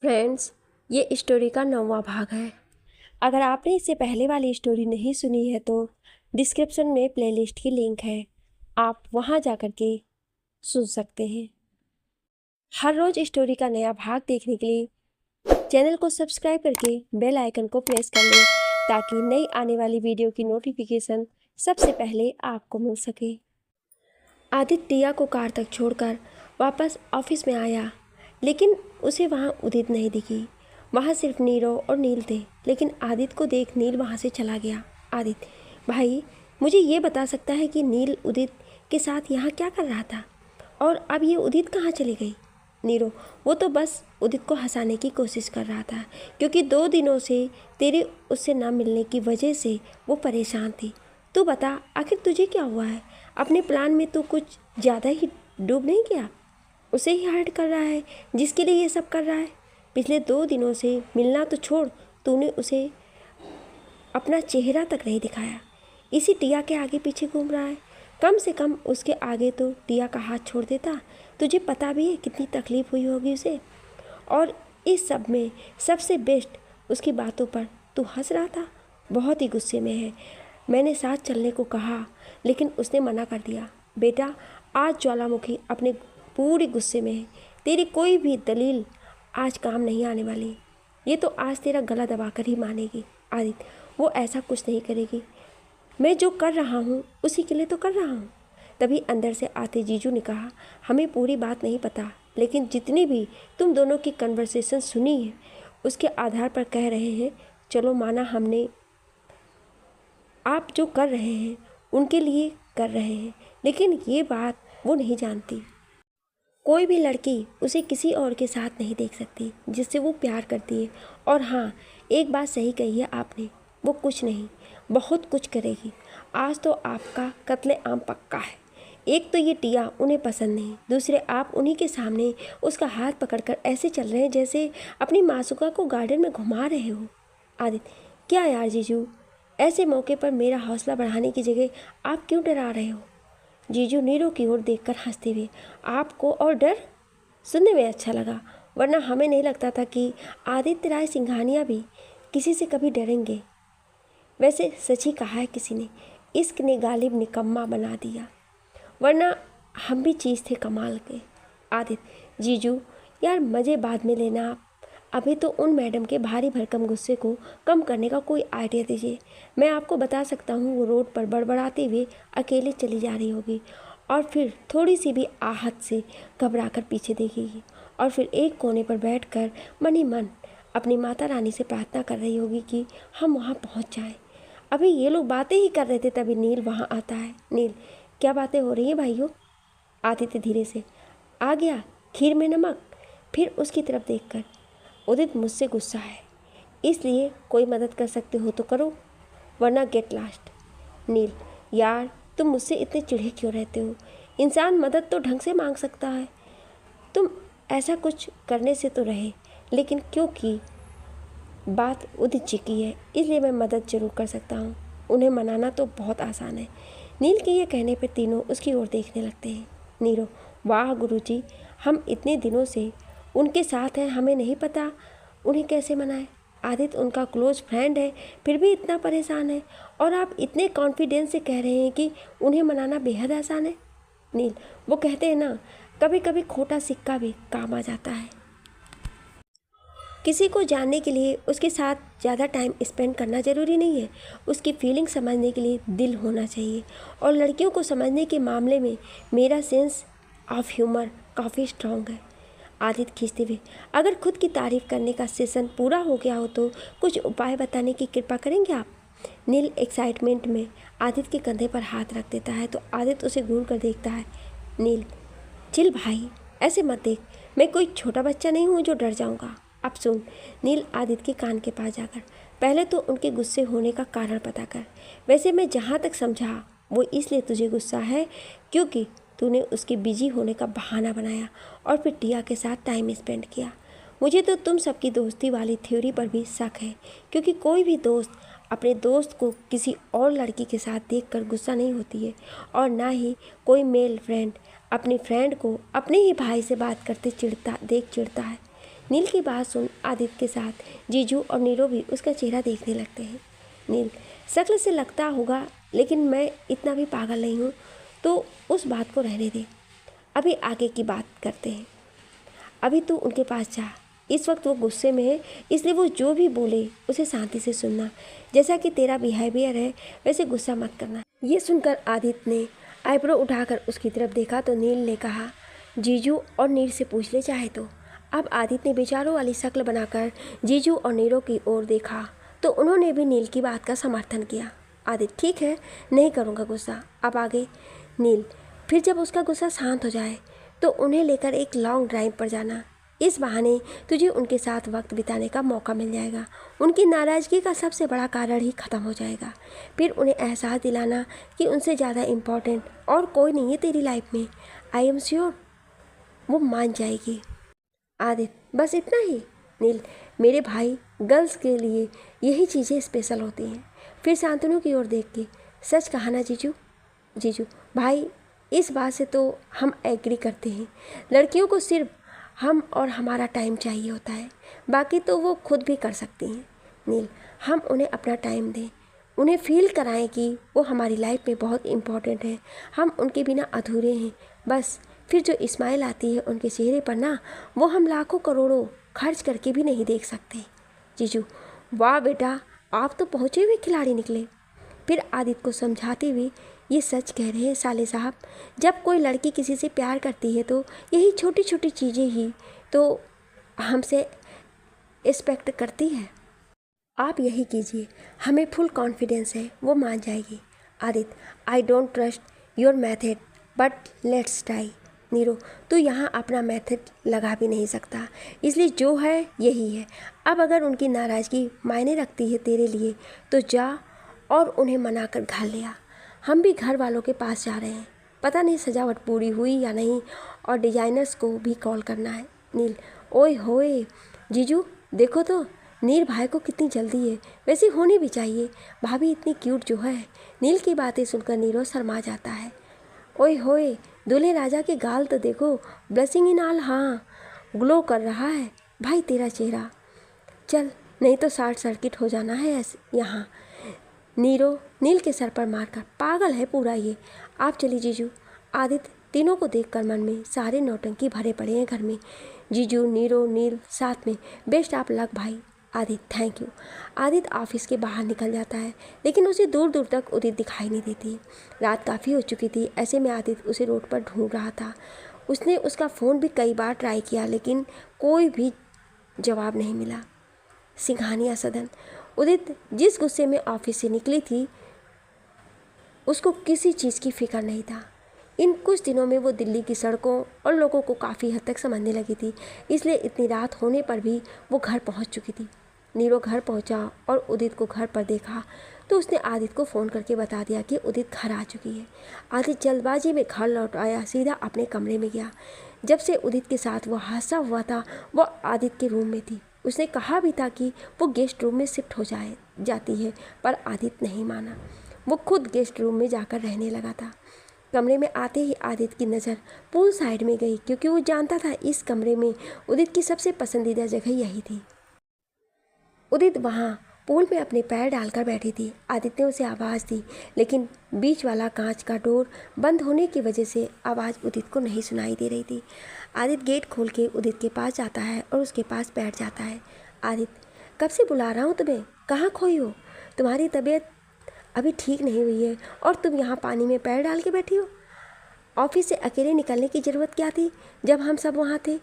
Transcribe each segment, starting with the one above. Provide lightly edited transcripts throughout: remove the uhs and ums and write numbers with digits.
Friends, ये story का 9वां भाग है। अगर आपने इससे पहले वाली स्टोरी नहीं सुनी है तो डिस्क्रिप्शन में प्लेलिस्ट की लिंक है, आप वहां जाकर के सुन सकते हैं। हर रोज स्टोरी का नया भाग देखने के लिए चैनल को सब्सक्राइब करके बेल आइकन को प्रेस कर लें ताकि नई आने वाली वीडियो की नोटिफिकेशन सबसे पहले आपको मिल सके। आदित्य टिया को कार तक छोड़कर वापस ऑफिस में आया, लेकिन उसे वहाँ उदित नहीं दिखी। वहाँ सिर्फ नीरव और नील थे, लेकिन आदित्य को देख नील वहाँ से चला गया। आदित्य, भाई मुझे ये बता सकता है कि नील उदित के साथ यहाँ क्या कर रहा था, और अब ये उदित कहाँ चली गई? नीरव, वो तो बस उदित को हंसाने की कोशिश कर रहा था, क्योंकि 2 दिनों से तेरे उससे ना मिलने की वजह से वो परेशान थी। तू बता, आखिर तुझे क्या हुआ है? अपने प्लान में तू कुछ ज़्यादा ही डूब नहीं गया? उसे ही हर्ट कर रहा है जिसके लिए ये सब कर रहा है। पिछले 2 दिनों से मिलना तो छोड़, तूने उसे अपना चेहरा तक नहीं दिखाया। इसी टिया के आगे पीछे घूम रहा है। कम से कम उसके आगे तो टिया का हाथ छोड़ देता। तुझे पता भी है कितनी तकलीफ हुई होगी उसे, और इस सब में सबसे बेस्ट उसकी बातों पर तू हंस रहा था। बहुत ही गुस्से में है। मैंने साथ चलने को कहा, लेकिन उसने मना कर दिया। बेटा, आज ज्वालामुखी अपने पूरी गुस्से में है। तेरी कोई भी दलील आज काम नहीं आने वाली। ये तो आज तेरा गला दबाकर ही मानेगी। आदित्य, वो ऐसा कुछ नहीं करेगी। मैं जो कर रहा हूँ उसी के लिए तो कर रहा हूँ। तभी अंदर से आते जीजू ने कहा, हमें पूरी बात नहीं पता, लेकिन जितनी भी तुम दोनों की कन्वर्सेशन सुनी है उसके आधार पर कह रहे हैं। चलो माना हमने, आप जो कर रहे हैं उनके लिए कर रहे हैं, लेकिन ये बात वो नहीं जानती। कोई भी लड़की उसे किसी और के साथ नहीं देख सकती जिससे वो प्यार करती है। और हाँ, एक बात सही कही है आपने, वो कुछ नहीं बहुत कुछ करेगी। आज तो आपका कत्ले आम पक्का है। एक तो ये टिया उन्हें पसंद नहीं, दूसरे आप उन्हीं के सामने उसका हाथ पकड़कर ऐसे चल रहे हैं जैसे अपनी मासूका को गार्डन में घुमा रहे हो। आदित्य, क्या यार जीजू, ऐसे मौके पर मेरा हौसला बढ़ाने की जगह आप क्यों डरा रहे हो? जीजू नीरू की ओर देखकर हंसते हुए, आपको और डर? सुनने में अच्छा लगा, वरना हमें नहीं लगता था कि आदित्य राय सिंघानिया भी किसी से कभी डरेंगे। वैसे सच ही कहा है किसी ने, इश्क ने गालिब निकम्मा बना दिया, वरना हम भी चीज़ थे कमाल के। आदित्य, जीजू यार मज़े बाद में लेना आप, अभी तो उन मैडम के भारी भरकम गुस्से को कम करने का कोई आइडिया दीजिए। मैं आपको बता सकता हूँ, वो रोड पर बड़बड़ाते हुए अकेले चली जा रही होगी, और फिर थोड़ी सी भी आहत से घबराकर पीछे देखेगी, और फिर एक कोने पर बैठकर मन ही मन अपनी माता रानी से प्रार्थना कर रही होगी कि हम वहाँ पहुँच जाएं। अभी ये लोग बातें ही कर रहे थे, तभी नील वहाँ आता है। नील, क्या बातें हो रही हैं भाइयों? आदित्य धीरे से, आ गया खीर में नमक। फिर उसकी तरफ देखकर, उदित मुझसे गुस्सा है, इसलिए कोई मदद कर सकते हो तो करो, वरना गेट लास्ट। नील, यार तुम मुझसे इतने चिढ़े क्यों रहते हो? इंसान मदद तो ढंग से मांग सकता है। तुम ऐसा कुछ करने से तो रहे, लेकिन क्योंकि बात उदित जी की है इसलिए मैं मदद जरूर कर सकता हूँ। उन्हें मनाना तो बहुत आसान है। नील के ये कहने पर तीनों उसकी ओर देखने लगते हैं। नीरो, वाह गुरुजी, हम इतने दिनों से उनके साथ हैं, हमें नहीं पता उन्हें कैसे मनाएं। आदित्य उनका क्लोज फ्रेंड है, फिर भी इतना परेशान है, और आप इतने कॉन्फिडेंस से कह रहे हैं कि उन्हें मनाना बेहद आसान है। नील, वो कहते हैं ना, कभी कभी खोटा सिक्का भी काम आ जाता है। किसी को जानने के लिए उसके साथ ज़्यादा टाइम स्पेंड करना ज़रूरी नहीं है, उसकी फीलिंग समझने के लिए दिल होना चाहिए। और लड़कियों को समझने के मामले में मेरा सेंस ऑफ ह्यूमर काफ़ी स्ट्रांग है। आदित्य खींचते हुए, अगर खुद की तारीफ करने का सेशन पूरा हो गया हो तो कुछ उपाय बताने की कृपा करेंगे आप? नील एक्साइटमेंट में आदित्य के कंधे पर हाथ रख देता है तो आदित्य उसे घूर कर देखता है। नील, चिल भाई, ऐसे मत देख, मैं कोई छोटा बच्चा नहीं हूँ जो डर जाऊँगा। अब सुन। नील आदित्य के कान के पास जाकर, पहले तो उनके गुस्से होने का कारण पता कर। वैसे मैं जहाँ तक समझा, वो इसलिए तुझे गुस्सा है क्योंकि तूने उसके बिजी होने का बहाना बनाया और फिर टिया के साथ टाइम स्पेंड किया। मुझे तो तुम सबकी दोस्ती वाली थ्योरी पर भी शक है, क्योंकि कोई भी दोस्त अपने दोस्त को किसी और लड़की के साथ देखकर गुस्सा नहीं होती है, और ना ही कोई मेल फ्रेंड अपनी फ्रेंड को अपने ही भाई से बात करते चिढ़ता है। नील की बात सुन आदित्य के साथ जीजू और नीरो भी उसका चेहरा देखने लगते हैं। नील, शक्ल से लगता होगा लेकिन मैं इतना भी पागल नहीं हूँ, तो उस बात को रहने दे। अभी आगे की बात करते हैं। अभी तू उनके पास जा। इस वक्त वो गुस्से में है, इसलिए वो जो भी बोले उसे शांति से सुनना। जैसा कि तेरा बिहेवियर है वैसे गुस्सा मत करना। ये सुनकर आदित्य ने आईब्रो उठाकर उसकी तरफ देखा तो नील ने कहा, जीजू और नीर से पूछ ले चाहे तो। अब आदित्य ने बेचारों वाली शक्ल बनाकर जीजू और नीरों की ओर देखा तो उन्होंने भी नील की बात का समर्थन किया। आदित्य, ठीक है, नहीं करूँगा गुस्सा। अब आगे। नील, फिर जब उसका गुस्सा शांत हो जाए तो उन्हें लेकर एक लॉन्ग ड्राइव पर जाना। इस बहाने तुझे उनके साथ वक्त बिताने का मौका मिल जाएगा। उनकी नाराज़गी का सबसे बड़ा कारण ही ख़त्म हो जाएगा। फिर उन्हें एहसास दिलाना कि उनसे ज़्यादा इम्पोर्टेंट और कोई नहीं है तेरी लाइफ में। आई एम श्योर वो मान जाएगी। आदित्य, बस इतना ही? नील, मेरे भाई, गर्ल्स के लिए यही चीज़ें स्पेशल होती हैं। फिर शांतनु की ओर देख के, सच कहा ना जीजू? जीजू, भाई इस बात से तो हम एग्री करते हैं। लड़कियों को सिर्फ हम और हमारा टाइम चाहिए होता है, बाकी तो वो खुद भी कर सकती हैं। नील, हम उन्हें अपना टाइम दें, उन्हें फील कराएं कि वो हमारी लाइफ में बहुत इम्पोर्टेंट है। हम उनके बिना अधूरे हैं। बस फिर जो स्माइल आती है उनके चेहरे पर ना, वो हम लाखों करोड़ों खर्च करके भी नहीं देख सकते। जीजू, वाह बेटा, आप तो पहुँचे हुए खिलाड़ी निकले। फिर आदित्य को समझाते हुए, ये सच कह रहे हैं साले साहब, जब कोई लड़की किसी से प्यार करती है तो यही छोटी छोटी चीज़ें ही तो हमसे एक्सपेक्ट करती है। आप यही कीजिए, हमें फुल कॉन्फिडेंस है वो मान जाएगी। Aditya, I don't trust your method but let's try. Nero, तू यहाँ अपना मेथड लगा भी नहीं सकता, इसलिए जो है यही है। अब अगर उनकी नाराज़गी मायने रखती है तेरे लिए तो जा और उन्हें मना कर घर ले आ। हम भी घर वालों के पास जा रहे हैं, पता नहीं सजावट पूरी हुई या नहीं, और डिज़ाइनर्स को भी कॉल करना है। नील, ओए होए जीजू, देखो तो नीर भाई को कितनी जल्दी है, वैसे होनी भी चाहिए। भाभी इतनी क्यूट जो है। नील की बातें सुनकर नीरो शर्मा जाता है। ओए होए, दूल्हे राजा के गाल तो देखो, ब्लशिंग इन ऑल, हाँ ग्लो कर रहा है भाई तेरा चेहरा। चल, नहीं तो शॉर्ट सर्किट हो जाना है ऐसे यहाँ। नीरो नील के सर पर मारकर, पागल है पूरा ये। आप चलिए जीजू। आदित्य तीनों को देखकर मन में सारे नौटंकी भरे पड़े हैं घर में। जीजू, नीरो, नील साथ में, बेस्ट ऑफ लक भाई। Aditya, thank you. Aditya office के बाहर निकल जाता है लेकिन उसे दूर दूर तक उदित दिखाई नहीं देती। रात काफ़ी हो चुकी थी, ऐसे में आदित्य उसे रोड पर ढूंढ रहा था। उसने उसका फ़ोन भी कई बार ट्राई किया लेकिन कोई भी जवाब नहीं मिला। सिंघानिया सदन। उदित जिस गुस्से में ऑफिस से निकली थी उसको किसी चीज़ की फिक्र नहीं था। इन कुछ दिनों में वो दिल्ली की सड़कों और लोगों को काफ़ी हद तक समझने लगी थी, इसलिए इतनी रात होने पर भी वो घर पहुंच चुकी थी। नीरो घर पहुंचा और उदित को घर पर देखा तो उसने आदित्य को फ़ोन करके बता दिया कि उदित घर आ चुकी है। आदित्य जल्दबाजी में घर लौट आया, सीधा अपने कमरे में गया। जब से उदित के साथ वो हादसा हुआ था वो आदित्य के रूम में थी। उसने कहा भी था कि वो गेस्ट रूम में शिफ्ट हो जाती है, पर आदित्य नहीं माना। वो खुद गेस्ट रूम में जाकर रहने लगा था। कमरे में आते ही आदित्य की नज़र पूल साइड में गई क्योंकि वो जानता था इस कमरे में उदित की सबसे पसंदीदा जगह यही थी। उदित वहाँ पूल में अपने पैर डालकर बैठी थी। आदित्य ने उसे आवाज़ दी लेकिन बीच वाला कांच का डोर बंद होने की वजह से आवाज़ उदित को नहीं सुनाई दे रही थी। आदित्य गेट खोल के उदित के पास जाता है और उसके पास बैठ जाता है। आदित्य, कब से बुला रहा हूँ तुम्हें, कहाँ खोई हो? तुम्हारी तबीयत अभी ठीक नहीं हुई है और तुम यहाँ पानी में पैर डाल के बैठी हो। ऑफिस से अकेले निकलने की ज़रूरत क्या थी जब हम सब वहाँ थे?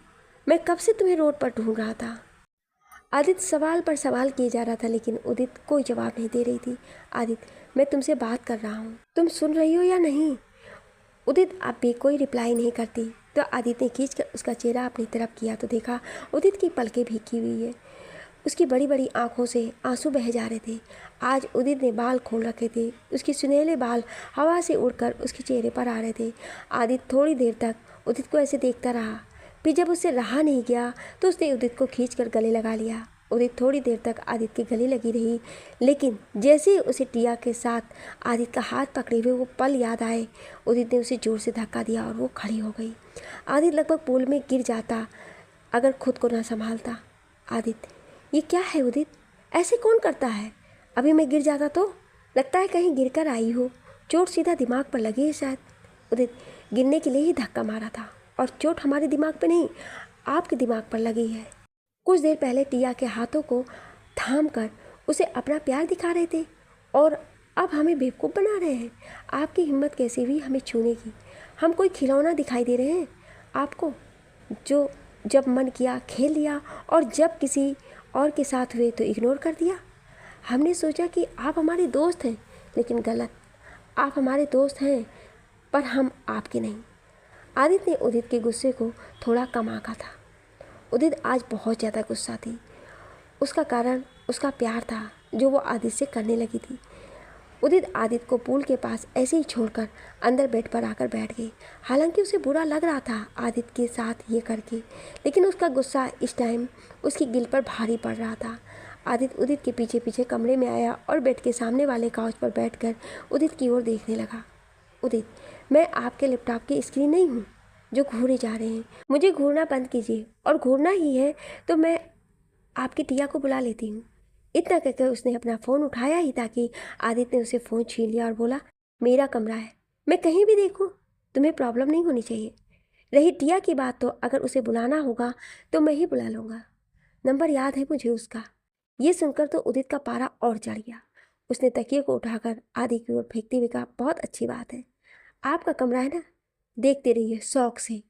मैं कब से तुम्हें रोड पर ढूंढ रहा था। आदित्य सवाल पर सवाल किए जा रहा था लेकिन उदित कोई जवाब नहीं दे रही थी। आदित्य, मैं तुमसे बात कर रहा हूँ, तुम सुन रही हो या नहीं? उदित अब भी कोई रिप्लाई नहीं करती तो आदित्य ने खींचकर उसका चेहरा अपनी तरफ किया तो देखा उदित की पलकें भीगी हुई है। उसकी बड़ी बड़ी आंखों से आंसू बह जा रहे थे। आज उदित ने बाल खोल रखे थे, उसके सुनहले बाल हवा से उड़कर उसके चेहरे पर आ रहे थे। आदित्य थोड़ी देर तक उदित को ऐसे देखता रहा, फिर जब उससे रहा नहीं गया तो उसने उदित को खींचकर गले लगा लिया। उदित थोड़ी देर तक आदित्य के गले लगी रही लेकिन जैसे ही उसे टिया के साथ आदित्य का हाथ पकड़े हुए वो पल याद आए, उदित ने उसे जोर से धक्का दिया और वो खड़ी हो गई। आदित्य लगभग पूल में गिर जाता। अगर खुद को ना संभालता। आदित्य, ये क्या है उदित, ऐसे कौन करता है? अभी मैं गिर जाता तो? लगता है कहीं गिर कर आई हो, चोट सीधा दिमाग पर लगी है शायद। उदित, गिरने के लिए ही धक्का मारा था और चोट हमारे दिमाग पर नहीं, आपके दिमाग पर लगी है। कुछ देर पहले टिया के हाथों को थाम कर उसे अपना प्यार दिखा रहे थे और अब हमें बेवकूफ़ बना रहे हैं। आपकी हिम्मत कैसी हुई हमें छूने की? हम कोई खिलौना दिखाई दे रहे हैं आपको, जो जब मन किया खेल लिया और जब किसी और के साथ हुए तो इग्नोर कर दिया? हमने सोचा कि आप हमारे दोस्त हैं, लेकिन गलत। आप हमारे दोस्त हैं पर हम आपके नहीं। आदित्य ने उदित के गुस्से को थोड़ा कम आंका था। उदित आज बहुत ज़्यादा गुस्सा थी। उसका कारण उसका प्यार था जो वो आदित्य से करने लगी थी। उदित आदित्य को पूल के पास ऐसे ही छोड़कर अंदर बेड पर आकर बैठ गई। हालांकि उसे बुरा लग रहा था आदित्य के साथ ये करके, लेकिन उसका गुस्सा इस टाइम उसकी गिल पर भारी पड़ रहा था। आदित्य उदित के पीछे पीछे कमरे में आया और बेड के सामने वाले काउच पर बैठकर उदित की ओर देखने लगा। उदित, मैं आपके लैपटॉप की स्क्रीन नहीं हूँ जो घूरे जा रहे हैं। मुझे घूरना बंद कीजिए, और घूरना ही है तो मैं आपकी टिया को बुला लेती हूँ। इतना कहकर उसने अपना फ़ोन उठाया ही ताकि आदित्य ने उसे फ़ोन छीन लिया और बोला, मेरा कमरा है, मैं कहीं भी देखूँ, तुम्हें प्रॉब्लम नहीं होनी चाहिए। रही टिया की बात तो अगर उसे बुलाना होगा तो मैं ही बुला लूँगा, नंबर याद है मुझे उसका। ये सुनकर तो उदित का पारा और चढ़ गया। उसने तकिए को उठाकर आदि की ओर फेंकते हुए कहा, बहुत अच्छी बात है, आपका कमरा है ना, देखते रहिए शौक से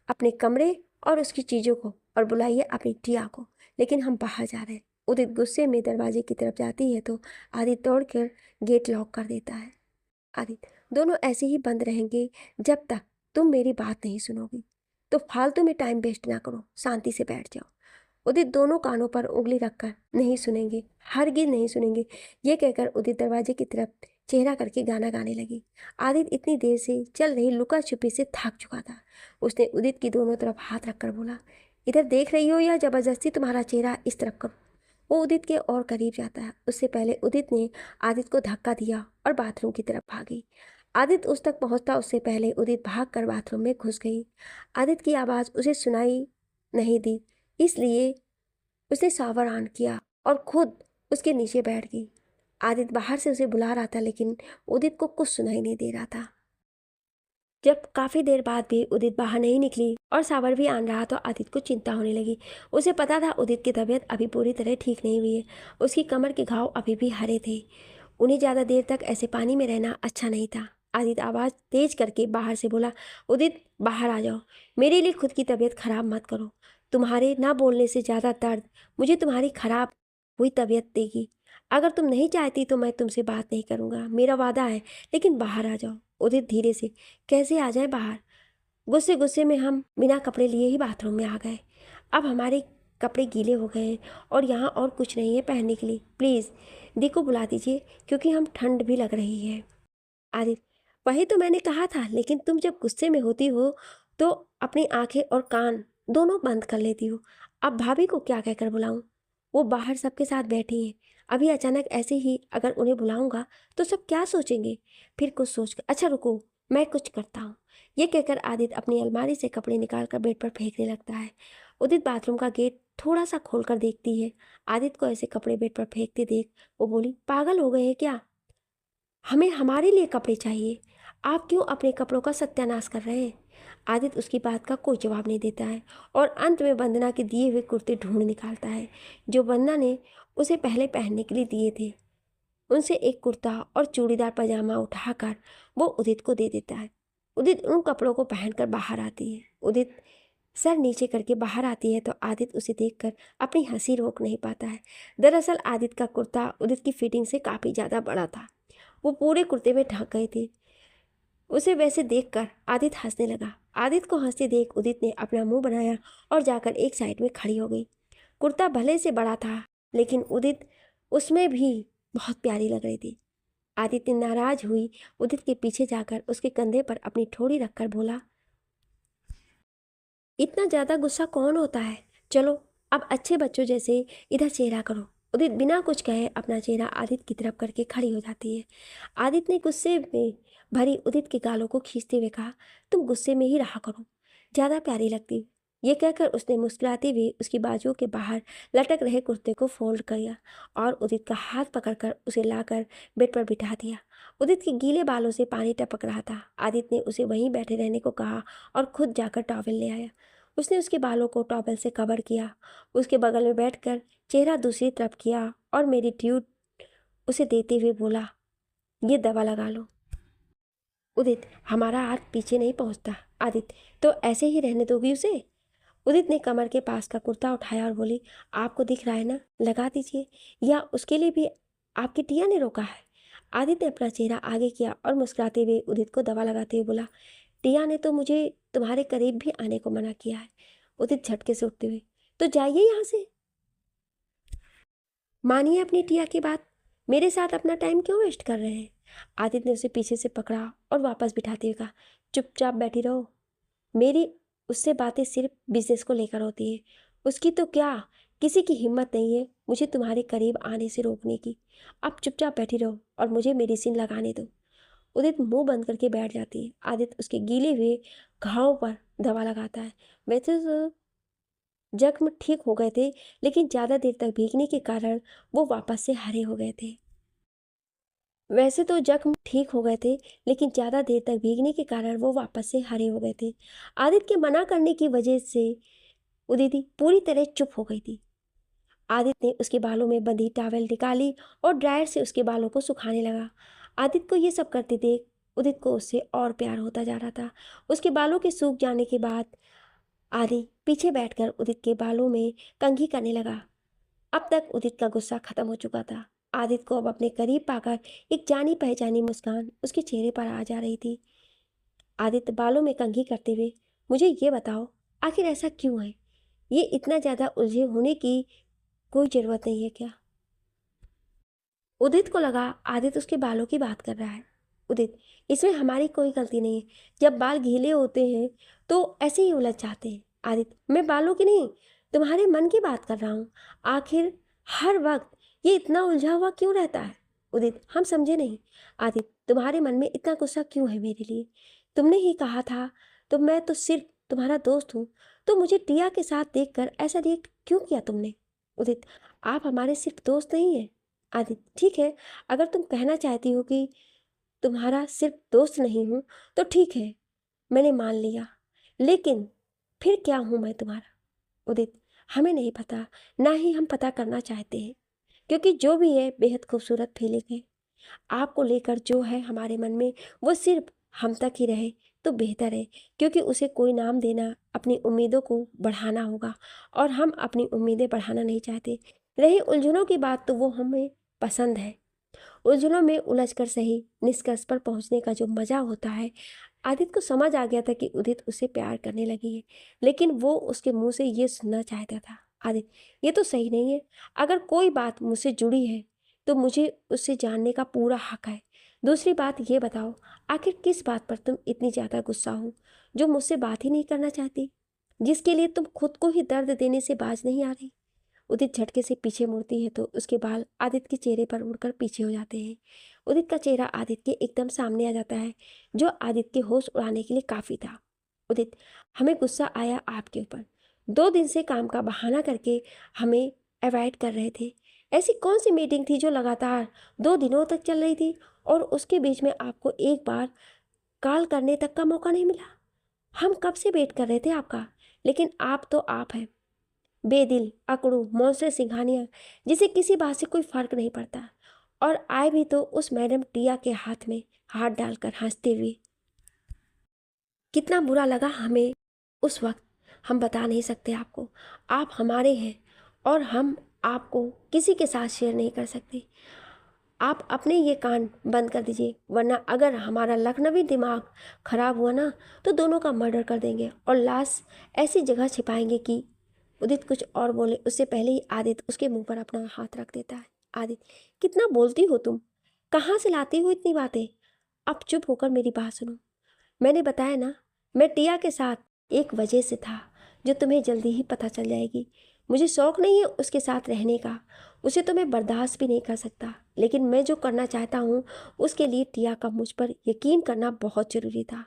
अपने कमरे और उसकी चीज़ों को, और बुलाइए अपनी टिया को, लेकिन हम बाहर जा रहे हैं। उदित गुस्से में दरवाजे की तरफ जाती है तो आदित्य तोड़कर गेट लॉक कर देता है। आदित्य, दोनों ऐसे ही बंद रहेंगे जब तक तुम मेरी बात नहीं सुनोगी, तो फालतू में टाइम वेस्ट ना करो, शांति से बैठ जाओ। उदित दोनों कानों पर उंगली रखकर, नहीं सुनेंगे, हरगिज नहीं सुनेंगे, ये कहकर उदित दरवाजे की तरफ चेहरा करके गाना गाने लगी। आदित्य इतनी देर से चल रही लुका छुपी से थक चुका था। उसने उदित की दोनों तरफ हाथ रखकर बोला, इधर देख रही हो या जबरदस्ती तुम्हारा चेहरा इस तरफ करो? वो उदित के और करीब जाता है। उससे पहले उदित ने आदित्य को धक्का दिया और बाथरूम की तरफ भागी। आदित्य उस तक पहुंचता उससे पहले उदित भागकर बाथरूम में घुस गई। आदित्य की आवाज़ उसे सुनाई नहीं दी, इसलिए उसने शावर ऑन किया और खुद उसके नीचे बैठ गई। आदित्य बाहर से उसे बुला रहा था, लेकिन उदित को कुछ सुनाई नहीं दे रहा था। जब काफ़ी देर बाद भी उदित बाहर नहीं निकली और शावर भी आन रहा तो आदित्य को चिंता होने लगी। उसे पता था उदित की तबीयत अभी पूरी तरह ठीक नहीं हुई है। उसकी कमर के घाव अभी भी हरे थे। उन्हें ज़्यादा देर तक ऐसे पानी में रहना अच्छा नहीं था। आदित्य आवाज़ तेज करके बाहर से बोला, उदित बाहर आ जाओ, मेरे लिए खुद की तबीयत खराब मत करो। तुम्हारे ना बोलने से ज़्यादा दर्द मुझे तुम्हारी खराब हुई तबीयत देगी। अगर तुम नहीं चाहती तो मैं तुमसे बात नहीं करूँगा, मेरा वादा है, लेकिन बाहर आ जाओ। उदित धीरे से, कैसे आ जाए बाहर? गुस्से गुस्से में हम बिना कपड़े लिए ही बाथरूम में आ गए। अब हमारे कपड़े गीले हो गए हैं और यहाँ और कुछ नहीं है पहनने के लिए। प्लीज़ दी को बुला दीजिए, क्योंकि हम ठंड भी लग रही है। आदित्य, वही तो मैंने कहा था, लेकिन तुम जब गुस्से में होती हो तो अपनी आंखें और कान दोनों बंद कर लेती हो। अब भाभी को क्या कहकर बुलाऊं? वो बाहर सबके साथ बैठी हैं। अभी अचानक ऐसे ही अगर उन्हें बुलाऊंगा तो सब क्या सोचेंगे? फिर कुछ सोच कर, अच्छा रुको, मैं कुछ करता हूँ। ये कहकर आदित्य अपनी अलमारी से कपड़े निकाल कर बेड पर फेंकने लगता है। उदित बाथरूम का गेट थोड़ा सा खोलकर देखती है। आदित्य को ऐसे कपड़े बेड पर फेंकते देख वो बोली, पागल हो गए हैं क्या? हमें हमारे लिए कपड़े चाहिए, आप क्यों अपने कपड़ों का सत्यानाश कर रहे हैं? आदित्य उसकी बात का कोई जवाब नहीं देता है और अंत में वंदना के दिए हुए कुर्ते ढूंढ निकालता है जो वंदना ने उसे पहले पहनने के लिए दिए थे। उनसे एक कुर्ता और चूड़ीदार पजामा उठाकर वो उदित को दे देता है। उदित उन कपड़ों को पहनकर बाहर आती है। उदित सर नीचे करके बाहर आती है तो आदित्य उसे देखकर अपनी हंसी रोक नहीं पाता है। दरअसल आदित्य का कुर्ता उदित की फिटिंग से काफ़ी ज़्यादा बड़ा था। वो पूरे कुर्ते में ढक गए थे। उसे वैसे देखकर आदित्य हंसने लगा। आदित्य को हंसते देख उदित ने अपना मुंह बनाया और जाकर एक साइड में खड़ी हो गई। कुर्ता भले से बड़ा था, लेकिन उदित उसमें भी बहुत प्यारी लग रही थी। आदित्य नाराज हुई उदित के पीछे जाकर उसके कंधे पर अपनी ठोड़ी रखकर बोला, इतना ज़्यादा गुस्सा कौन होता है? चलो अब अच्छे बच्चों जैसे इधर चेहरा करो। उदित बिना कुछ कहे अपना चेहरा आदित्य की तरफ करके खड़ी हो जाती है। आदित्य ने गुस्से में भरी उदित के गालों को खींचते हुए कहा, तुम गुस्से में ही रहा करो, ज़्यादा प्यारी लगती। ये कहकर उसने मुस्कुराते हुए उसकी बाजुओं के बाहर लटक रहे कुर्ते को फोल्ड किया और उदित का हाथ पकड़कर उसे लाकर बेड पर बिठा दिया। उदित के गीले बालों से पानी टपक रहा था। आदित्य ने उसे वहीं बैठे रहने को कहा और खुद जाकर टॉवेल ले आया। उसने उसके बालों को टॉवेल से कवर किया, उसके बगल में बैठकर चेहरा दूसरी तरफ किया और मेरी ट्यूब उसे देते हुए बोला, ये दवा लगा लो। उदित, हमारा हाथ पीछे नहीं पहुंचता। आदित्य, तो ऐसे ही रहने दोगी उसे? उदित ने कमर के पास का कुर्ता उठाया और बोली, आपको दिख रहा है ना, लगा दीजिए, या उसके लिए भी आपकी टिया ने रोका है? आदित्य ने अपना चेहरा आगे किया और मुस्कुराते हुए उदित को दवा लगाते हुए बोला, टिया ने तो मुझे तुम्हारे करीब भी आने को मना किया है। उदित झटके से उठते हुए, तो जाइए यहाँ से, मानिए अपनी टिया की बात, मेरे साथ अपना टाइम क्यों वेस्ट कर रहे हैं? आदित्य ने उसे पीछे से पकड़ा और वापस बिठाते हुए कहा, चुपचाप बैठी रहो। मेरी उससे बातें सिर्फ बिजनेस को लेकर होती है, उसकी तो क्या, किसी की हिम्मत नहीं है मुझे तुम्हारे करीब आने से रोकने की। आप चुपचाप बैठी रहो और मुझे मेडिसिन लगाने दो। उदित मुंह बंद करके बैठ जाती है। आदित्य उसके गीले हुए घावों पर दवा लगाता है। वैसे तो जख्म ठीक हो गए थे, लेकिन ज़्यादा देर तक भीगने के कारण वो वापस से हरे हो गए थे। वैसे तो जख्म ठीक हो गए थे, लेकिन ज़्यादा देर तक भीगने के कारण वो वापस से हरे हो गए थे। आदित्य के मना करने की वजह से उदिति पूरी तरह चुप हो गई थी। आदित्य ने उसके बालों में बंधी टॉवेल निकाली और ड्रायर से उसके बालों को सुखाने लगा। आदित्य को ये सब करते देख उदित को उससे और प्यार होता जा रहा था। उसके बालों के सूख जाने के बाद आदि पीछे बैठकर उदित के बालों में कंघी करने लगा। अब तक उदित का गुस्सा खत्म हो चुका था। आदित्य को अब अपने करीब पाकर एक जानी पहचानी मुस्कान उसके चेहरे पर आ जा रही थी। आदित्य बालों में कंघी करते हुए, मुझे ये बताओ, आखिर ऐसा क्यों है? ये इतना ज़्यादा उलझे होने की कोई ज़रूरत नहीं है क्या? उदित को लगा आदित्य उसके बालों की बात कर रहा है। उदित, इसमें हमारी कोई गलती नहीं है। जब बाल गीले होते हैं तो ऐसे ही उलझ जाते हैं। आदित्य, मैं बालों की नहीं, तुम्हारे मन की बात कर रहा हूँ। आखिर हर वक्त ये इतना उलझा हुआ क्यों रहता है? उदित, हम समझे नहीं। आदित्य, तुम्हारे मन में इतना गुस्सा क्यों है मेरे लिए? तुमने ही कहा था, तो मैं तो सिर्फ तुम्हारा दोस्त हूँ, तो मुझे टिया के साथ देखकर ऐसा रिएक्ट क्यों किया तुमने? उदित, आप हमारे सिर्फ दोस्त नहीं हैं। आदित्य, ठीक है, अगर तुम कहना चाहती हो कि तुम्हारा सिर्फ दोस्त नहीं हूँ तो ठीक है, मैंने मान लिया, लेकिन फिर क्या हूँ मैं तुम्हारा? उदित, हमें नहीं पता, ना ही हम पता करना चाहते हैं, क्योंकि जो भी है बेहद खूबसूरत फीलिंग है। आपको लेकर जो है हमारे मन में वो सिर्फ हम तक ही रहे तो बेहतर है, क्योंकि उसे कोई नाम देना अपनी उम्मीदों को बढ़ाना होगा और हम अपनी उम्मीदें बढ़ाना नहीं चाहते। रही उलझनों की बात, तो वो हमें पसंद है। उलझनों में उलझकर सही निष्कर्ष पर पहुंचने का जो मज़ा होता है। आदित्य को समझ आ गया था कि उदित उसे प्यार करने लगी है, लेकिन वो उसके मुंह से ये सुनना चाहता था। आदित्य, ये तो सही नहीं है। अगर कोई बात मुझसे जुड़ी है तो मुझे उससे जानने का पूरा हक है। दूसरी बात ये बताओ, आखिर किस बात पर तुम इतनी ज़्यादा गुस्सा हो, जो मुझसे बात ही नहीं करना चाहती, जिसके लिए तुम खुद को ही दर्द देने से बाज नहीं आ रही? उदित झटके से पीछे मुड़ती है तो उसके बाल आदित्य के चेहरे पर उड़कर पीछे हो जाते हैं। उदित का चेहरा आदित्य के एकदम सामने आ जाता है, जो आदित्य के होश उड़ाने के लिए काफ़ी था। उदित, हमें गुस्सा आया आपके ऊपर। 2 दिन से काम का बहाना करके हमें अवॉइड कर रहे थे। ऐसी कौन सी मीटिंग थी जो लगातार 2 दिनों तक चल रही थी और उसके बीच में आपको एक बार कॉल करने तक का मौका नहीं मिला? हम कब से वेट कर रहे थे आपका, लेकिन आप तो आप हैं, बेदिल, अकड़ू, मॉन्स्टर सिंघानिया, जिसे किसी बात से कोई फर्क नहीं पड़ता। और आए भी तो उस मैडम टिया के हाथ में हाथ डालकर हंसते हुए। कितना बुरा लगा हमें उस वक्त, हम बता नहीं सकते आपको। आप हमारे हैं और हम आपको किसी के साथ शेयर नहीं कर सकते। आप अपने ये कान बंद कर दीजिए, वरना अगर हमारा लखनवी दिमाग खराब हुआ ना, तो दोनों का मर्डर कर देंगे और लाश ऐसी जगह छिपाएंगे कि। उदित कुछ और बोले उससे पहले ही आदित्य उसके मुंह पर अपना हाथ रख देता है। आदित्य, कितना बोलती हो तुम, कहाँ से लाती हो इतनी बातें? अब चुप होकर मेरी बात सुनो। मैंने बताया ना, मैं टिया के साथ एक वजह से था, जो तुम्हें जल्दी ही पता चल जाएगी। मुझे शौक नहीं है उसके साथ रहने का, उसे तो मैं बर्दाश्त भी नहीं कर सकता, लेकिन मैं जो करना चाहता हूँ उसके लिए टिया का मुझ पर यकीन करना बहुत ज़रूरी था।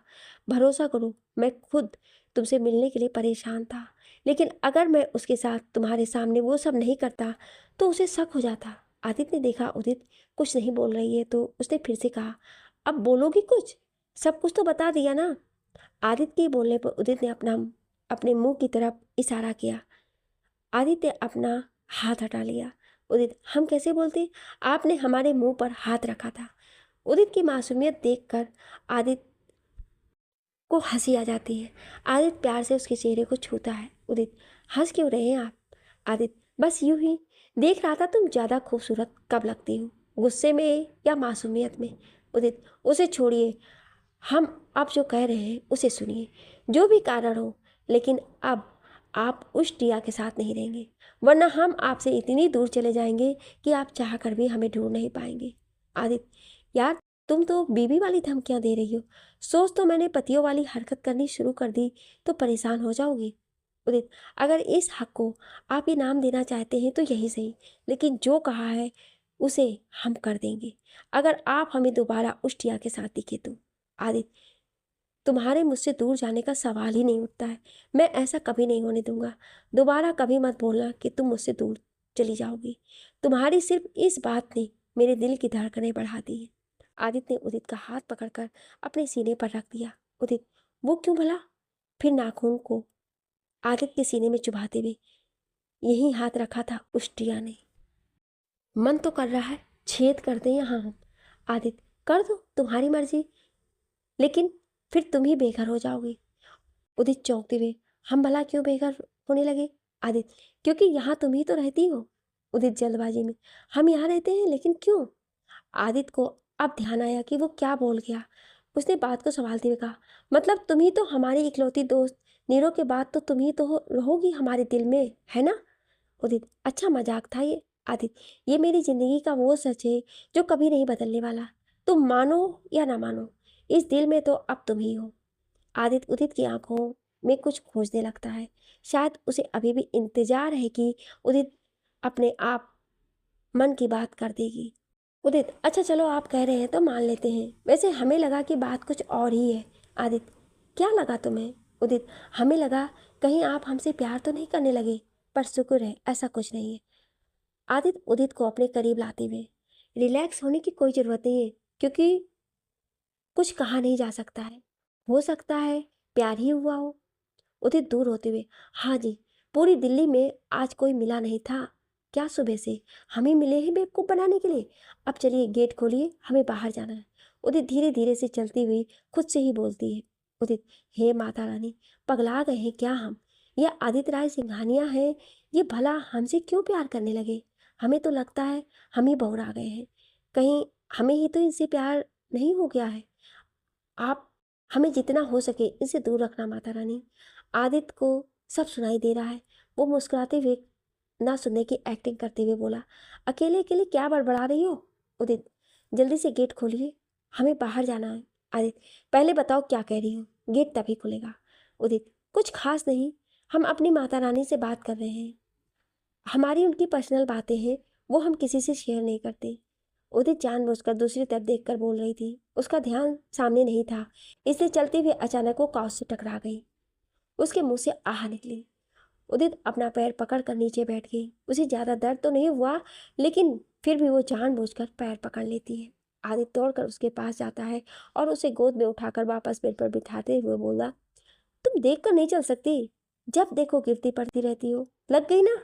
भरोसा करो, मैं खुद तुमसे मिलने के लिए परेशान था, लेकिन अगर मैं उसके साथ तुम्हारे सामने वो सब नहीं करता तो उसे शक हो जाता। आदित्य ने देखा उदित कुछ नहीं बोल रही है तो उसने फिर से कहा, अब बोलोगी कुछ? सब कुछ तो बता दिया ना। आदित्य के बोलने पर उदित ने अपने मुंह की तरफ इशारा किया। आदित्य अपना हाथ हटा लिया। उदित, हम कैसे बोलते? आपने हमारे मुंह पर हाथ रखा था। उदित की मासूमियत देखकर आदित्य को हंसी आ जाती है। आदित्य प्यार से उसके चेहरे को छूता है। उदित, हंस क्यों रहे हैं आप? आदित्य, बस यूं ही देख रहा था तुम ज़्यादा खूबसूरत कब लगती हो, गुस्से में या मासूमियत में। उदित, उसे छोड़िए, हम अब जो कह रहे हैं उसे सुनिए। जो भी कारण हो, लेकिन अब आप उस टिया के साथ नहीं रहेंगे, वरना हम आपसे इतनी दूर चले जाएंगे कि आप चाह कर भी हमें ढूंढ नहीं पाएंगे। आदित्य, यार तुम तो बीवी वाली धमकियां दे रही हो। सोच तो मैंने पतियों वाली हरकत करनी शुरू कर दी तो परेशान हो जाओगी। उदित, अगर इस हक को आप इनाम देना चाहते हैं तो यही सही, लेकिन जो कहा है उसे हम कर देंगे अगर आप हमें दोबारा उस टिया के साथ दिखे तो। आदित्य, तुम्हारे मुझसे दूर जाने का सवाल ही नहीं उठता है। मैं ऐसा कभी नहीं होने दूंगा। दोबारा कभी मत बोलना कि तुम मुझसे दूर चली जाओगी। तुम्हारी सिर्फ इस बात ने मेरे दिल की धड़कनें बढ़ा दी हैं। आदित्य ने उदित का हाथ पकड़कर अपने सीने पर रख दिया। उदित, वो क्यों भला? फिर नाखून को आदित्य के सीने में चुभाते हुए, यही हाथ रखा था उस टिया ने। मन तो कर रहा है छेद कर दें यहाँ हम। आदित्य, कर दो, तुम्हारी मर्जी, लेकिन फिर तुम ही बेघर हो जाओगी। उदित चौंकते हुए, हम भला क्यों बेघर होने लगे? आदित्य, क्योंकि यहाँ तुम ही तो रहती हो। उदित जल्दबाजी में, हम यहाँ रहते हैं लेकिन क्यों? आदित्य को अब ध्यान आया कि वो क्या बोल गया। उसने बात को संभालते हुए कहा, मतलब तुम ही तो हमारी इकलौती दोस्त, नीरो के बाद तो तुम ही तो रहोगी हमारे दिल में, है ना? उदित, अच्छा मजाक था ये। आदित्य, ये मेरी जिंदगी का वो सच है जो कभी नहीं बदलने वाला। तुम मानो या ना मानो, इस दिल में तो अब तुम ही हो। आदित्य उदित की आंखों में कुछ खोजने लगता है। शायद उसे अभी भी इंतजार है कि उदित अपने आप मन की बात कर देगी। उदित, अच्छा चलो आप कह रहे हैं तो मान लेते हैं, वैसे हमें लगा कि बात कुछ और ही है। आदित्य, क्या लगा तुम्हें? उदित, हमें लगा कहीं आप हमसे प्यार तो नहीं करने लगे, पर शुक्र है ऐसा कुछ नहीं है। आदित्य उदित को अपने करीब लाते हुए, रिलैक्स होने की कोई ज़रूरत नहीं है, क्योंकि कुछ कहा नहीं जा सकता है। हो सकता है प्यार ही हुआ हो। उदित दूर होते हुए, हाँ जी, पूरी दिल्ली में आज कोई मिला नहीं था क्या सुबह से? हम ही मिले हैं बेवकूफ़ बनाने के लिए। अब चलिए गेट खोलिए, हमें बाहर जाना है। उदित धीरे धीरे से चलती हुई खुद से ही बोलती है। उदित, हे माता रानी, पगला गए हैं क्या हम? यह आदित्य राय सिंघानिया है, ये भला हमसे क्यों प्यार करने लगे? हमें तो लगता है हम ही बौर आ गए हैं। कहीं हमें ही तो इनसे प्यार नहीं हो गया है? आप हमें जितना हो सके इनसे दूर रखना माता रानी। आदित्य को सब सुनाई दे रहा है। वो मुस्कुराते हुए ना सुनने की एक्टिंग करते हुए बोला, अकेले अकेले क्या बड़बड़ा रही हो? उदित, जल्दी से गेट खोलिए, हमें बाहर जाना है। आदित्य, पहले बताओ क्या कह रही हो, गेट तभी खुलेगा। उदित, कुछ खास नहीं, हम अपनी माता रानी से बात कर रहे हैं। हमारी उनकी पर्सनल बातें हैं, वो हम किसी से शेयर नहीं करते। उदित जानबूझकर दूसरी तरफ देखकर बोल रही थी। उसका ध्यान सामने नहीं था, इसलिए चलते हुए अचानक वो काउच से टकरा गई। उसके मुंह से आह निकली। उदित अपना पैर पकड़कर नीचे बैठ गई। उसे ज़्यादा दर्द तो नहीं हुआ, लेकिन फिर भी वो जानबूझकर पैर पकड़ लेती है। आदित्य दौड़कर उसके पास जाता है और उसे गोद में उठाकर वापस बेड पर बिठाते हुए बोला, तुम देख कर नहीं चल सकती? जब देखो गिरती पड़ती रहती हो, लग गई ना?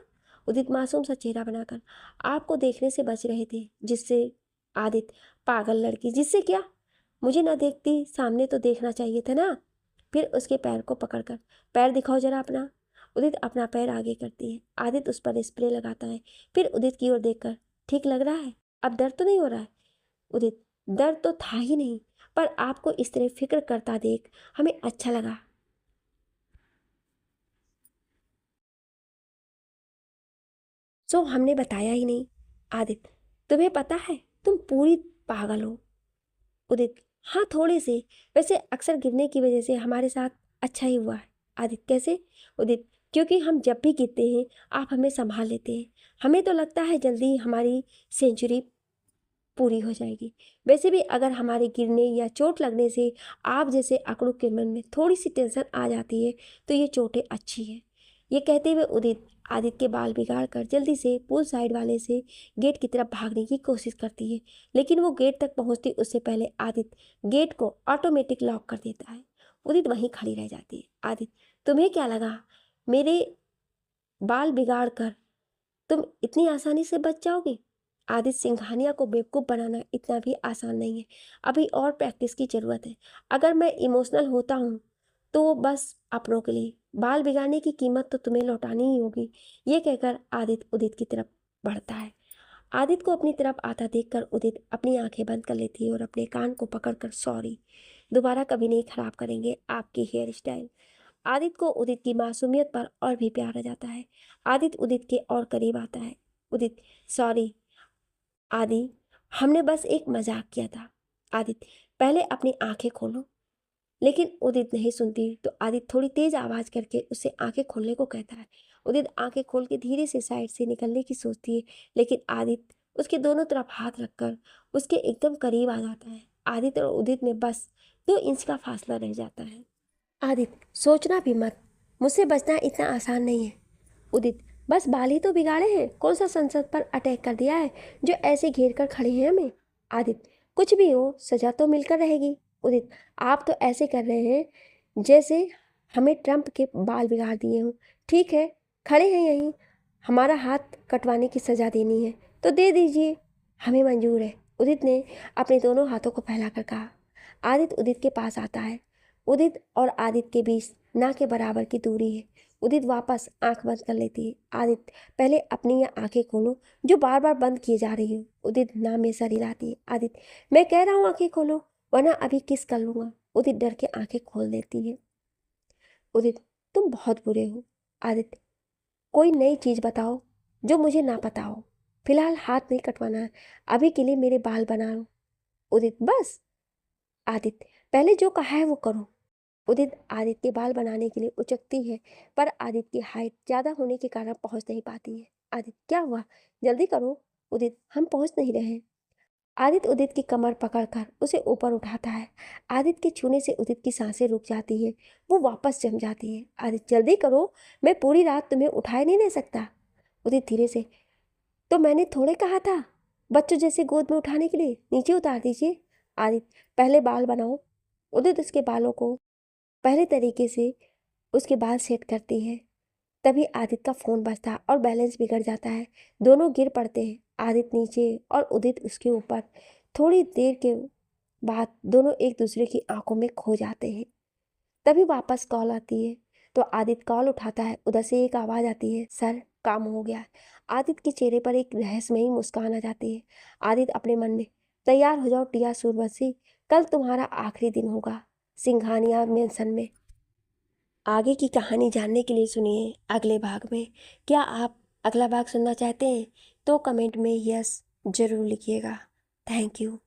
उदित मासूम सा चेहरा बनाकर, आपको देखने से बच रहे थे, जिससे? आदित्य, पागल लड़की, जिससे क्या? मुझे ना देखती सामने तो देखना चाहिए था ना। फिर उसके पैर को पकड़कर, पैर दिखाओ जरा अपना। उदित अपना पैर आगे करती है। आदित्य उस पर स्प्रे लगाता है, फिर उदित की ओर देखकर, ठीक लग रहा है? अब दर्द तो नहीं हो रहा है? उदित, दर्द तो था ही नहीं, पर आपको इस तरह फिक्र करता देख हमें अच्छा लगा। सो हमने बताया ही नहीं। आदित्य, तुम्हें पता है तुम पूरी पागल हो। उदित, हाँ थोड़े से, वैसे अक्सर गिरने की वजह से हमारे साथ अच्छा ही हुआ है। आदित्य, कैसे? उदित, क्योंकि हम जब भी गिरते हैं आप हमें संभाल लेते हैं। हमें तो लगता है जल्दी हमारी सेंचुरी पूरी हो जाएगी। वैसे भी अगर हमारे गिरने या चोट लगने से आप जैसे अकड़ू के मन में थोड़ी सी टेंशन आ जाती है तो ये चोटें अच्छी है। ये कहते हुए उदित आदित्य के बाल बिगाड़ कर जल्दी से पूल साइड वाले से गेट की तरफ भागने की कोशिश करती है, लेकिन वो गेट तक पहुंचती उससे पहले आदित्य गेट को ऑटोमेटिक लॉक कर देता है। उदित वहीं खड़ी रह जाती है। आदित्य, तुम्हें क्या लगा मेरे बाल बिगाड़ कर तुम इतनी आसानी से बच जाओगे? आदित्य सिंघानिया को बेवकूफ़ बनाना इतना भी आसान नहीं है, अभी और प्रैक्टिस की ज़रूरत है। अगर मैं इमोशनल होता हूँ तो बस अपनों के लिए, बाल बिगाड़ने की कीमत तो तुम्हें लौटानी ही होगी। ये कहकर आदित्य उदित की तरफ बढ़ता है। आदित्य को अपनी तरफ आता देखकर उदित अपनी आंखें बंद कर लेती है और अपने कान को पकड़कर सॉरी, दोबारा कभी नहीं खराब करेंगे आपकी हेयर स्टाइल। आदित्य को उदित की मासूमियत पर और भी प्यार आ जाता है। आदित्य उदित के और करीब आता है। उदित, सॉरी आदि, हमने बस एक मजाक किया था। आदित्य, पहले अपनी आंखें खोलो। लेकिन उदित नहीं सुनती तो आदित्य थोड़ी तेज आवाज करके उसे आंखें खोलने को कहता है। उदित आंखें खोल के धीरे से साइड से निकलने की सोचती है, लेकिन आदित्य उसके दोनों तरफ हाथ रखकर उसके एकदम करीब आ जाता है। आदित्य और उदित में बस 2 इंच का फासला रह जाता है। आदित्य, सोचना भी मत, मुझसे बचना इतना आसान नहीं है। उदित, बस बाल ही तो बिगाड़े हैं, कौन सा संसद पर अटैक कर दिया है जो ऐसे घेर कर खड़े हैं हमें? आदित्य, कुछ भी हो सजा तो मिलकर रहेगी। उदित, आप तो ऐसे कर रहे हैं जैसे हमें ट्रम्प के बाल बिगाड़ दिए हों। ठीक है, खड़े हैं यहीं, हमारा हाथ कटवाने की सजा देनी है तो दे दीजिए, हमें मंजूर है। उदित ने अपने दोनों हाथों को फैलाकर कहा। आदित्य उदित के पास आता है। उदित और आदित्य के बीच ना के बराबर की दूरी है। उदित वापस आंख बंद कर लेती है। आदित्य, पहले अपनी ये आंखें खोलो जो बार बार बंद किए जा रही हो। उदित ना में सर हिलाती है। आदित्य, मैं कह रहा हूँ आंखें खोलो वरना अभी किस कर लूंगा। उदित डर के आंखें खोल देती है। उदित, तुम बहुत बुरे हो। आदित्य, कोई नई चीज बताओ जो मुझे ना पता हो। फिलहाल हाथ नहीं कटवाना है, अभी के लिए मेरे बाल बना लो। उदित, बस। आदित्य, पहले जो कहा है वो करो। उदित आदित्य के बाल बनाने के लिए उचकती है, पर आदित्य की हाइट ज़्यादा होने के कारण पहुंच नहीं पाती है। आदित्य, क्या हुआ, जल्दी करो। उदित, हम पहुंच नहीं रहे। आदित्य उदित की कमर पकड़कर उसे ऊपर उठाता है। आदित्य के छूने से उदित की सांसें रुक जाती है, वो वापस जम जाती है। आदित्य, जल्दी करो, मैं पूरी रात तुम्हें उठाए नहीं दे सकता। उदित धीरे से, तो मैंने थोड़े कहा था बच्चों जैसे गोद में उठाने के लिए, नीचे उतार दीजिए। आदित्य, पहले बाल बनाओ। उदित उसके बालों को पहले तरीके से उसके बाल सेट करती है। तभी आदित्य का फोन बजता है और बैलेंस बिगड़ जाता है। दोनों गिर पड़ते हैं, आदित्य नीचे और उदित उसके ऊपर। थोड़ी देर के बाद दोनों एक दूसरे की आंखों में खो जाते हैं। तभी वापस कॉल आती है तो आदित्य कॉल उठाता है। उधर से एक आवाज़ आती है, सर काम हो गया। आदित्य के चेहरे पर एक रहस्यमयी मुस्कान आ जाती है। आदित्य अपने मन में, तैयार हो जाओ टिया सूर्यवंशी, कल तुम्हारा आखिरी दिन होगा सिंघानिया मेंशन में। आगे की कहानी जानने के लिए सुनिए अगले भाग में। क्या आप अगला भाग सुनना चाहते हैं तो कमेंट में यस जरूर लिखिएगा। Thank you.